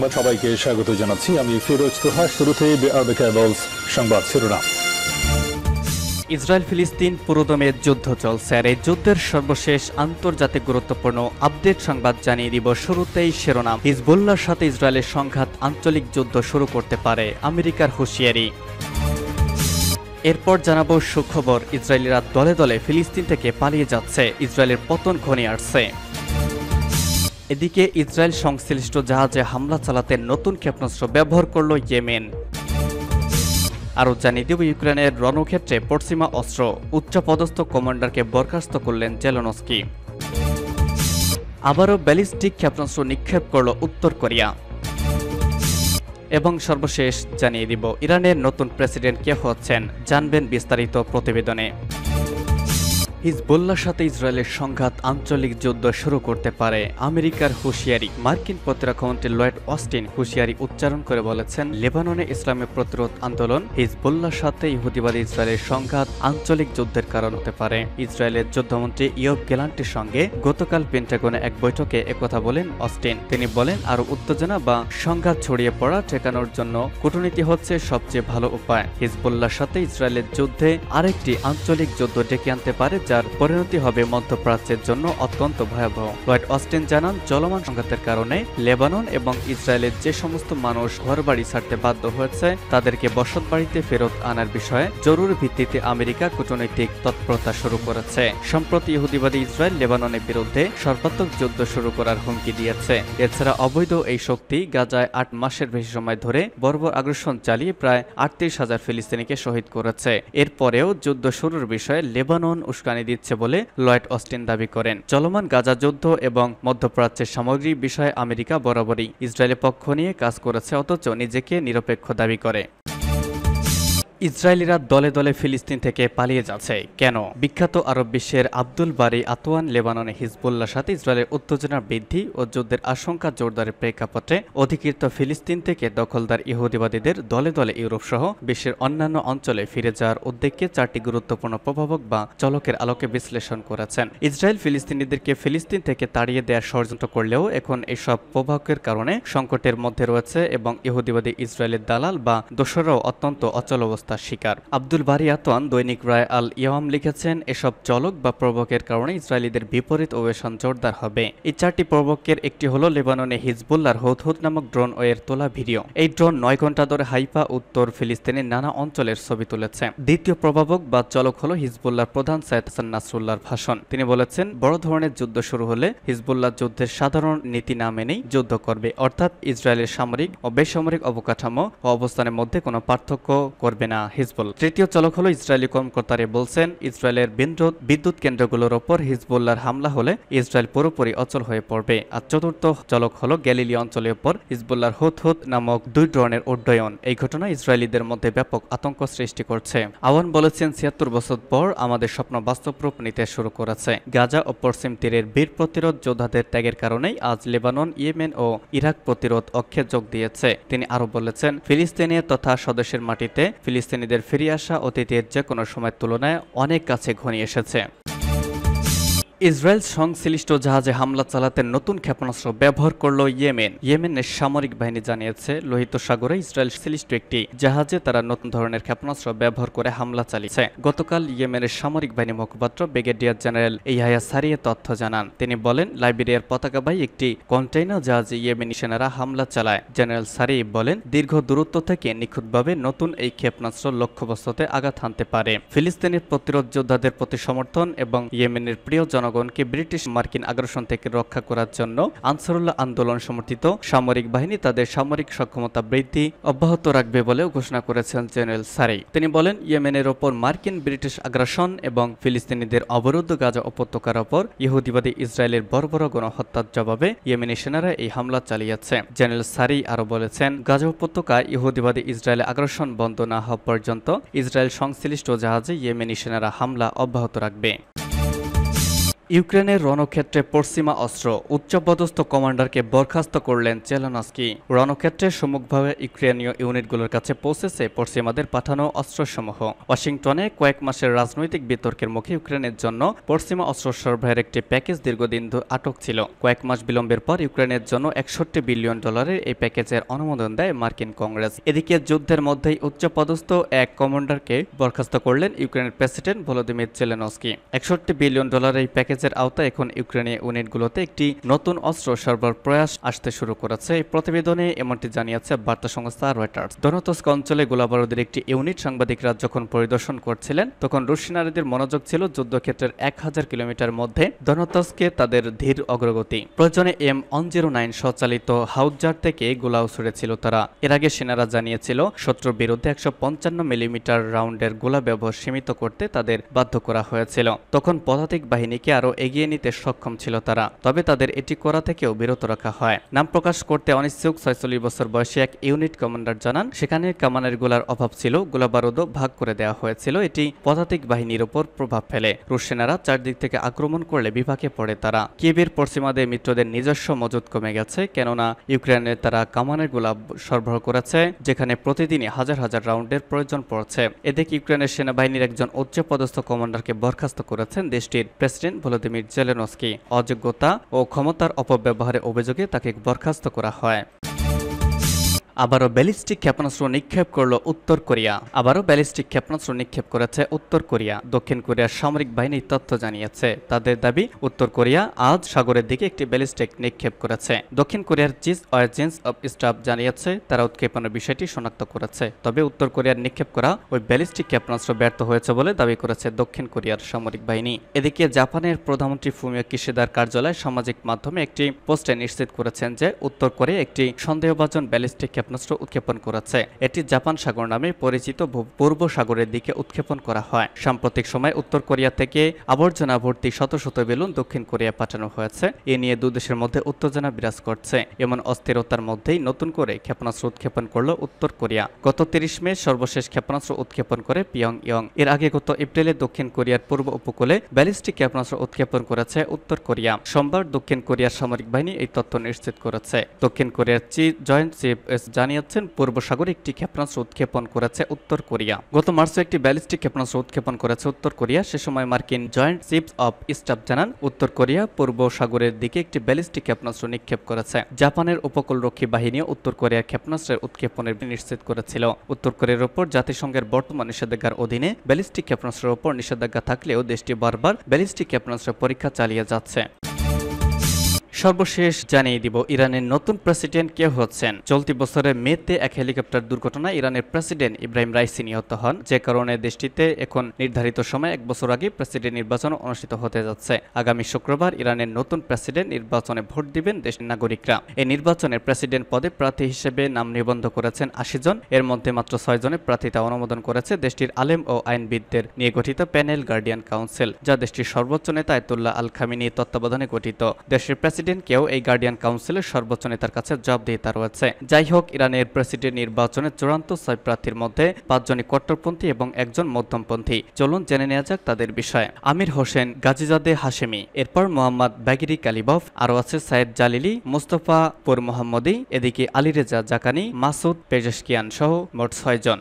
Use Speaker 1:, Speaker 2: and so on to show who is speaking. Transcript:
Speaker 1: সংবাদ সবাইকে স্বাগত জানাচ্ছি। আমি ফিরোজ তোহা। শুরুতেই সংবাদ শিরোনাম।
Speaker 2: ইসরায়েল ফিলিস্তিন পুরোদমে যুদ্ধ চলছে, আর এই যুদ্ধের সর্বশেষ আন্তর্জাতিক গুরুত্বপূর্ণ আপডেট সংবাদ জানিয়ে দিব। শুরুতেই শিরোনাম, হিজবুল্লাহর সাথে ইসরায়েলের সংঘাত আঞ্চলিক যুদ্ধ শুরু করতে পারে, আমেরিকার হুঁশিয়ারি। এরপর জানাবো সুখবর, ইসরায়েলিরা দলে দলে ফিলিস্তিন থেকে পালিয়ে যাচ্ছে, ইসরায়েলের পতন ঘনিয়ে আসছে। এদিকে ইসরায়েল সংশ্লিষ্ট জাহাজে হামলা চালাতে নতুন ক্ষেপণাস্ত্র ব্যবহার করল ইয়েমেন। আরও জানিয়ে দেব, ইউক্রেনের রণক্ষেত্রে পশ্চিমা অস্ত্র, উচ্চপদস্থ কমান্ডারকে বরখাস্ত করলেন জেলেনস্কি। আবারও ব্যালিস্টিক ক্ষেপণাস্ত্র নিক্ষেপ করল উত্তর কোরিয়া। এবং সর্বশেষ জানিয়ে দিব, ইরানের নতুন প্রেসিডেন্ট কে হচ্ছেন, জানবেন বিস্তারিত প্রতিবেদনে। হিজবুল্লাহর সাথে ইসরায়েলের সংঘাত আঞ্চলিক যুদ্ধ শুরু করতে পারে, আমেরিকার হুঁশিয়ারি। মার্কিন প্রতিরক্ষামন্ত্রী লয়েড অস্টিন হুঁশিয়ারি উচ্চারণ করে বলেছেন, লেবাননে ইসলামী প্রতিরোধ আন্দোলন হিজবুল্লাহর সাথে ইহুদিবাদী ইসরায়েলের সংঘাত আঞ্চলিক যুদ্ধের কারণ হতে পারে। ইসরায়েলের যুদ্ধমন্ত্রী ইয়োব গ্যালান্টের সঙ্গে গতকাল পেন্টাগনে এক বৈঠকে একথা বলেন অস্টিন। তিনি বলেন, আরও উত্তেজনা বা সংঘাত ছড়িয়ে পড়া ঠেকানোর জন্য কূটনীতি হচ্ছে সবচেয়ে ভালো উপায়। হিজবুল্লাহর সাথে ইসরায়েলের যুদ্ধে আরেকটি আঞ্চলিক যুদ্ধ ডেকে আনতে পারে, যার পরিণতি হবে মধ্যপ্রাচ্যের জন্য অত্যন্ত ভয়াবহ। লয়েড অস্টিন জানান, চলমান সংঘাতের কারণে লেবানন এবং ইসরায়েলের যে সমস্ত মানুষ ঘরবাড়ি ছাড়তে বাধ্য হয়েছে তাদেরকে বসতবাড়িতে ফেরত আনার বিষয়ে জরুরি ভিত্তিতে আমেরিকা কূটনৈতিক তৎপরতা শুরু করেছে। সম্প্রতি ইহুদিবাদী ইসরায়েল লেবাননের বিরুদ্ধে সর্বাত্মক যুদ্ধ শুরু করার হুমকি দিয়েছে। এছাড়া অবৈধ এই শক্তি গাজায় 8 মাসের বেশি সময় ধরে বর্বর আগ্রাসন চালিয়ে প্রায় 38,000 ফিলিস্তিনিকে শহীদ করেছে। এরপরেও যুদ্ধ শুরুর বিষয়ে লেবানন উস্কানি দিচ্ছে বলে লয়েড অস্টিন দাবি করেন। চলমান গাজা যুদ্ধ এবং মধ্যপ্রাচ্যের সামগ্রিক বিষয়ে আমেরিকা বরাবরই ইসরায়েলের পক্ষ নিয়ে কাজ করেছে, অথচ নিজেকে নিরপেক্ষ দাবি করে। ইসরায়েলিরা দলে দলে ফিলিস্তিন থেকে পালিয়ে যাচ্ছে কেন? বিখ্যাত আরব বিশ্বের আব্দুল বারি আতওয়ান লেবাননে হিজবুল্লাহর সাথে ইসরায়েলের উত্তেজনার বৃদ্ধি ও যুদ্ধের আশঙ্কা জোরদারের প্রেক্ষাপটে অধিকৃত ফিলিস্তিন থেকে দখলদার ইহুদিবাদীদের দলে দলে ইউরোপ সহ বিশ্বের অন্যান্য অঞ্চলে ফিরে যাওয়ার উদ্যোগকে 4টি গুরুত্বপূর্ণ প্রভাবক বা চলকের আলোকে বিশ্লেষণ করেছেন। ইসরায়েল ফিলিস্তিনিদেরকে ফিলিস্তিন থেকে তাড়িয়ে দেওয়ার ষড়যন্ত্র করলেও এখন এসব প্রভাবকের কারণে সংকটের মধ্যে রয়েছে এবং ইহুদিবাদী ইসরায়েলের দালাল বা দোসররাও অত্যন্ত অচল অবস্থা শিকার। আব্দুল বারি আতওয়ান দৈনিক রায় আল ইয়াম লিখেছেন, এসব চলক বা প্রবকের কারণে ইসরায়েলিদের বিপরীত অভিযান জোরদার হবে। এই 4টি প্রবকের একটি হলো লেবাননে হিজবুল্লাহর হুদহুদ নামক ড্রোন এর তোলা ভিডিও। এই ড্রোন 9 ঘন্টা ধরে হাইফা উত্তর ফিলিস্তিনের নানা অঞ্চলের ছবি তুলেছে। দ্বিতীয় প্রভাবক বা চলক হলো হিজবুল্লাহর প্রধান সাইয়েদ হাসান নাসরুল্লাহর ভাষণ। তিনি বলেছেন, বড় ধরনের যুদ্ধ শুরু হলে হিজবুল্লাহ যুদ্ধের সাধারণ নীতি না মেনেই যুদ্ধ করবে, অর্থাৎ ইসরায়েলের সামরিক ও বেসামরিক অবকাঠামো ও অবস্থানের মধ্যে কোনো পার্থক্য করবে না হিজবুল। তৃতীয় চলক হলো ইসরায়েলি কর্মকর্তারা বলছেন, ইসরায়েলের বিদ্যুৎ কেন্দ্রগুলোর ওপর হিজবুল্লাহর হামলা হলে ইসরায়েল পুরোপুরি অচল হয়ে পড়বে। আর চতুর্থ চলক হলো গ্যালিলি অঞ্চলের ওপর হিজবুল্লাহর হুদহুদ নামক 2 ড্রোনের উড্ডয়ন। এই ঘটনা ইসরায়েলিদের মধ্যে ব্যাপক আতঙ্ক সৃষ্টি করছে। আওয়ান বলেছেন, 76 বছর পর আমাদের স্বপ্ন বাস্তব রূপ নিতে শুরু করেছে। গাজা ও পশ্চিম তীরের বীর প্রতিরোধ যোদ্ধাদের ত্যাগের কারণেই আজ লেবানন, ইয়েমেন ও ইরাক প্রতিরোধ অক্ষে যোগ দিয়েছে। তিনি আরো বলেছেন, ফিলিস্তিনের তথা স্বদেশের মাটিতে ফিলিস্তিনিদের ফিরে আসা অতীতের যে কোনো সময়ের তুলনায় অনেক কাছে ঘনিয়ে এসেছে। ইসরায়েল সংশ্লিষ্ট জাহাজে হামলা চালাতে নতুন ক্ষেপণাস্ত্র ব্যবহার করল ইয়েমেন। ইয়েমেনের সামরিক বাহিনী জানিয়েছে, লোহিত সাগরে ইসরায়েল সংশ্লিষ্ট একটি জাহাজে তারা নতুন ধরনের ক্ষেপণাস্ত্র ব্যবহার করে হামলা চালিয়েছে। গতকাল ইয়েমেনের সামরিক বাহিনী মুখপাত্র ব্রিগেডিয়ার জেনারেল ইয়াহিয়া সারিয়ে তথ্য জানান। তিনি বলেন, লাইবেরিয়ার পতাকাবাহী একটি কন্টেইনার জাহাজে ইয়েমেনি সেনারা হামলা চালায়। জেনারেল সারিয়ে বলেন, দীর্ঘ দূরত্ব থেকে নিখুঁতভাবে নতুন এই ক্ষেপণাস্ত্র লক্ষ্যবস্তুতে আঘাত হানতে পারে। ফিলিস্তিনের প্রতিরোধ যোদ্ধাদের প্রতি সমর্থন এবং ইয়েমেনের প্রিয় জনগণকে ব্রিটিশ মার্কিন আগ্রাসন থেকে রক্ষা করার জন্য আনসারুল্লাহ আন্দোলন সমর্থিত সামরিক বাহিনী তাদের সামরিক সক্ষমতা বৃদ্ধি অব্যাহত রাখবে বলেও ঘোষণা করেছেন জেনারেল সারি। তিনি বলেন, ইয়েমেনের ওপর মার্কিন ব্রিটিশ আগ্রাসন এবং ফিলিস্তিনিদের অবরুদ্ধ গাজা উপত্যকার ওপর ইহুদিবাদী ইসরায়েলের বর্বর গণহত্যার জবাবে ইয়েমেনি সেনারা এই হামলা চালিয়েছে। জেনারেল সারি আরো বলেছেন, গাজা উপত্যকায় ইহুদিবাদী ইসরায়েলের আগ্রাসন বন্ধ না হওয়া পর্যন্ত ইসরায়েল সংশ্লিষ্ট জাহাজে ইয়েমেনি সেনারা হামলা অব্যাহত রাখবে। ইউক্রেনের রণক্ষেত্রে পশ্চিমা অস্ত্র, উচ্চপদস্থ কমান্ডারকে বরখাস্ত করলেন জেলেনস্কি। রণক্ষেত্রে সম্মুখভাবে ইউক্রেনীয় ইউনিটগুলোর কাছে পৌঁছেছে পশ্চিমাদের পাঠানো অস্ত্রসমূহ। ওয়াশিংটনে কয়েক মাসের রাজনৈতিক বিতর্কের মুখে ইউক্রেনের জন্য পশ্চিমা অস্ত্র সরবরাহের একটি প্যাকেজ দীর্ঘদিন আটক ছিল। কয়েক মাস বিলম্বের পর ইউক্রেনের জন্য $61 বিলিয়ন এই প্যাকেজের অনুমোদন দেয় মার্কিন কংগ্রেস। এদিকে যুদ্ধের মধ্যেই উচ্চপদস্থ এক কমান্ডারকে বরখাস্ত করলেন ইউক্রেনের প্রেসিডেন্ট ভলোদিমির জেলেনস্কি। $61 বিলিয়ন এই প্যাকেজের আওতায় এখন ইউক্রেনীয় ইউনিটগুলোতে একটি নতুন অস্ত্র সরবরাহ প্রয়াস আসতে শুরু করেছে। এই প্রতিবেদনে এমনটি জানিয়েছে বার্তা সংস্থা রয়টার্স। দনেতস্ক অঞ্চলে গোলাবারুদের একটি ইউনিট সাংবাদিকরা যখন পরিদর্শন করছিলেন, তখন রুশ সেনাদের মনোযোগ ছিল যুদ্ধক্ষেত্রের 1000 কিলোমিটার মধ্যে দনেতস্কে তাদের ধীর অগ্রগতি। প্রয়োজনে M109 স্বচালিত হাউজার থেকে গোলাও ছুড়েছিল তারা। এর আগে সেনারা জানিয়েছিল শত্রুর বিরুদ্ধে 155 মিলিমিটার রাউন্ডের গোলা ব্যবহার সীমিত করতে তাদের বাধ্য করা হয়েছিল। তখন পদাতিক বাহিনীকে আরও এগিয়ে নিতে সক্ষম ছিল তারা, তবে তাদের এটি করা থেকেও বিরত রাখা হয়। নাম প্রকাশ করতে অনিচ্ছুক 46 বছর বয়সী এক ইউনিট কমান্ডার জানান, সেখানে কামানের গোলার অভাব ছিল, গোলাবারুদও ভাগ করে দেওয়া হয়েছিল। এটি পদাতিক বাহিনীর উপর প্রভাব ফেলে। রুশ সেনারা চারদিক থেকে আক্রমণ করলে বিপাকে পড়ে তারা। কিয়েভের পশ্চিমাদের মিত্রদের নিজস্ব মজুদ কমে গেছে, কেননা ইউক্রেনে তারা কামানের গোলা সরবরাহ করেছে, যেখানে প্রতিদিনই হাজার হাজার রাউন্ডের প্রয়োজন পড়ছে। এদিকে ইউক্রেনের সেনাবাহিনীর একজন উচ্চপদস্থ কমান্ডারকে বরখাস্ত করেছেন দেশটির প্রেসিডেন্ট ভলোদিমির জেলেনস্কি। অযোগ্যতা ও ক্ষমতার অপব্যবহারের অভিযোগে তাকে বরখাস্ত করা হয়। আবারও ব্যালিস্টিক ক্ষেপণাস্ত্র নিক্ষেপ করল উত্তর কোরিয়া। আবারও ব্যালিস্টিক ক্ষেপণাস্ত্র নিক্ষেপ করেছে উত্তর কোরিয়া। দক্ষিণ কোরিয়ার সামরিক বাহিনী তথ্য জানিয়েছে। তাদের দাবি, উত্তর কোরিয়া আজ সাগরের দিকে একটি ব্যালিস্টিক নিক্ষেপ করেছে। দক্ষিণ কোরিয়ার চিফ অফ স্টাফ জানিয়েছে তারা উৎক্ষেপণের বিষয়টি শনাক্ত করেছে। তবে উত্তর কোরিয়ার নিক্ষেপ করা ওই ব্যালিস্টিক ক্ষেপণাস্ত্র ব্যর্থ হয়েছে বলে দাবি করেছে দক্ষিণ কোরিয়ার সামরিক বাহিনী। এদিকে জাপানের প্রধানমন্ত্রী ফুমিও কিশিদার কার্যালয় সামাজিক মাধ্যমে একটি পোস্টে নিশ্চিত করেছেন যে উত্তর কোরিয়া একটি সন্দেহভাজন ব্যালিস্টিক ক্ষেপণাস্ত্র উৎক্ষেপণ করেছে। এটি জাপান সাগর নামে পরিচিত পূর্ব সাগরের দিকে উৎক্ষেপণ করা হয়। সাম্প্রতিক সময় উত্তর কোরিয়া থেকে আবর্জনা ভর্তি শত শত বেলুন দক্ষিণ কোরিয়া পাঠানো হয়েছে। এ নিয়ে দুই দেশের মধ্যে উত্তেজনা বিরাজ করছে। এমন অস্থিরতার মধ্যেই নতুন করে ক্ষেপণাস্ত্র উৎক্ষেপণ করল উত্তর কোরিয়া। গত 30 মে সর্বশেষ ক্ষেপণাস্ত্র উৎক্ষেপণ করে পিয়ংইয়ং। এর আগে গত এপ্রিলে দক্ষিণ কোরিয়ার পূর্ব উপকূলে ব্যালিস্টিক ক্ষেপণাস্ত্র উৎক্ষেপণ করেছে উত্তর কোরিয়া। সোমবার দক্ষিণ কোরিয়ার সামরিক বাহিনী এই তথ্য নিশ্চিত করেছে। দক্ষিণ কোরিয়ার জয়েন্ট চিফ জানিয়েছেন পূর্ব সাগরে একটি ক্ষেপণাস্ত্র উৎক্ষেপণ করেছে উত্তর কোরিয়া। গত মার্চে একটি ব্যালিস্টিক ক্ষেপণাস্ত্র উৎক্ষেপণ করেছে উত্তর কোরিয়া। সে সময় মার্কিন জয়েন্ট চিফ অফ স্টাফ জানান উত্তর কোরিয়া পূর্ব সাগরের দিকে একটি ব্যালিস্টিক ক্ষেপণাস্ত্র নিক্ষেপ করেছে। জাপানের উপকূলরক্ষী বাহিনীও উত্তর কোরিয়ার ক্ষেপণাস্ত্রের উৎক্ষেপণের নিশ্চিত করেছিল। উত্তর কোরিয়ার উপর জাতিসংঘের বর্তমান নিষেধাজ্ঞার অধীনে ব্যালিস্টিক ক্ষেপণাস্ত্রের উপর নিষেধাজ্ঞা থাকলেও দেশটি বারবার ব্যালিস্টিক ক্ষেপণাস্ত্রের পরীক্ষা চালিয়ে যাচ্ছে। সর্বশেষ জানিয়ে দিব ইরানের নতুন প্রেসিডেন্ট কে হচ্ছেন। চলতি বছরের মেতে এক হেলিকপ্টার দুর্ঘটনায় ইরানের প্রেসিডেন্ট ইব্রাহিম রাইসি নিহত হন, যে কারণে দেশটিতে এখন নির্ধারিত সময় 1 বছর আগে প্রেসিডেন্ট নির্বাচন অনুষ্ঠিত হতে যাচ্ছে। আগামী শুক্রবার ইরানের নতুন প্রেসিডেন্ট নির্বাচনে ভোট দিবেন দেশের নাগরিকরা। এই নির্বাচনে প্রেসিডেন্ট পদে প্রার্থী হিসেবে নাম নিবন্ধ করেছেন 80 জন। এর মধ্যে মাত্র 6 জনের প্রার্থিতা অনুমোদন করেছে দেশটির আলেম ও আইনবিদদের নিয়ে গঠিত প্যানেল গার্ডিয়ান কাউন্সিল, যা দেশটির সর্বোচ্চ নেতা আয়াতুল্লাহ আল খামেনির তত্ত্বাবধানে গঠিত। দেশের কেউ এই গার্ডিয়ান কাউন্সিলের সর্বোচ্চ নেতার কাছে জবাবদিহিতা রয়েছে। যাই হোক, ইরানের প্রেসিডেন্ট নির্বাচনের চূড়ান্ত 6 প্রার্থীর মধ্যে 5 জনই কট্টরপন্থী এবং 1 জন মধ্যমপন্থী। চলুন জেনে নেওয়া যাক তাদের বিষয়ে। আমির হোসেন গাজীজাদে হাশেমি, এরপর মোহাম্মদ বাগিরি কালিবফ, আরও আছে সাইদ জালিলি, মুস্তফা পুর মোহাম্মদী, এদিকে আলী রেজা জাকানি, মাসুদ পেজেশকিয়ান সহ মোট 6 জন।